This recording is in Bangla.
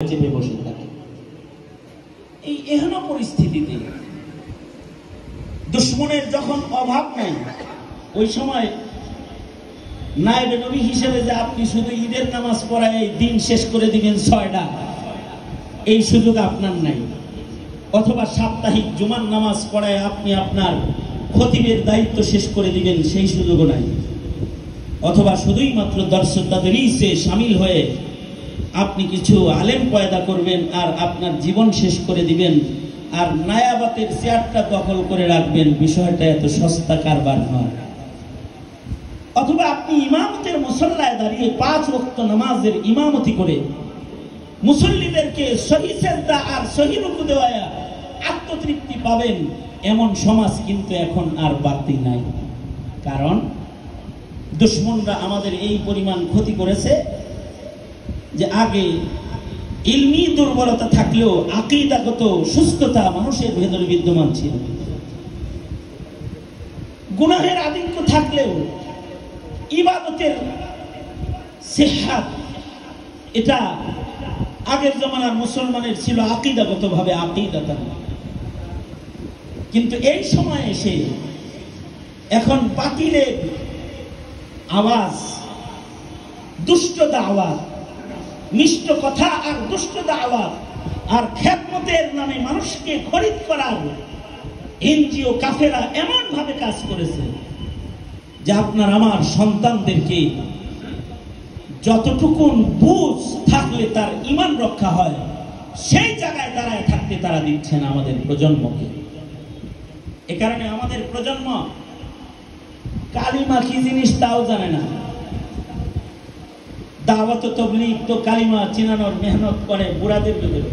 চেপে বসে থাকে। এই এহেন পরিস্থিতিতে দুশ্মনের যখন অভাব নাই, ওই সময় নায়েবে নবী হিসেবে যে আপনি শুধু ঈদের নামাজ পড়ায় এই দিন শেষ করে দিবেন 6টা, এই সুযোগ আপনার নাই। অথবা সাপ্তাহিক জুমার নামাজ পড়ায় আপনি আপনার খতিবের দায়িত্ব শেষ করে দিবেন, সেই সুযোগও নাই। অথবা শুধুই মাত্র দর্শক তাদরিসে শামিল হয়ে আপনি কিছু আলেম পয়দা করবেন আর আপনার জীবন শেষ করে দিবেন, আর নায়াবাতের চেয়ারটা দখল করে রাখবেন। বিষয়টা এত সস্তা কারবার নয়। অথবা আপনি ইমামতের মুসল্লায় দাঁড়িয়ে 5 ওয়াক্ত নামাজের ইমামতি করে মুসল্লিদেরকে সহি সেজদা আর সহি রুকু দেওয়ায় আত্মতৃপ্তি পাবেন, এমন সমাজ কিন্তু এখন আর বাকি নাই। কারণ দুশ্মনরা আমাদের এই পরিমাণ ক্ষতি করেছে যে আগে ইলমি দুর্বলতা থাকলেও আকীদাগত সুস্থতা মানুষের ভেতরে বিদ্যমান ছিল। গুনাহের আধিক্য থাকলেও ইবাদতের সিহহাত, এটা আগের জমানার মুসলমানের ছিল আকীদাগতভাবে আকীদাতান। কিন্তু এই সময় এসে এখন বাতিলের আওয়াজ, দুষ্ট দাওয়াত, মিষ্ট কথা আর দুষ্ট দাওয়াত আর খেদমতের নামে মানুষকে খরিদ করার এনজিও কাফেরা এমন ভাবে কাজ করেছে যে আপনার আমার সন্তানদেরকে যতটুকুন বুঝ থাকলে তার ঈমান রক্ষা হয়, সেই জায়গায় দাঁড়ায় থাকতে তারা দিচ্ছেন আমাদের প্রজন্মকে। এ কারণে আমাদের প্রজন্ম কালিমা কি জিনিস তাও জানে না। দাওয়াত ও তাবলীগ তো কালিমা চিনানোর মেহনত করে বুড়াদের ভেতরে।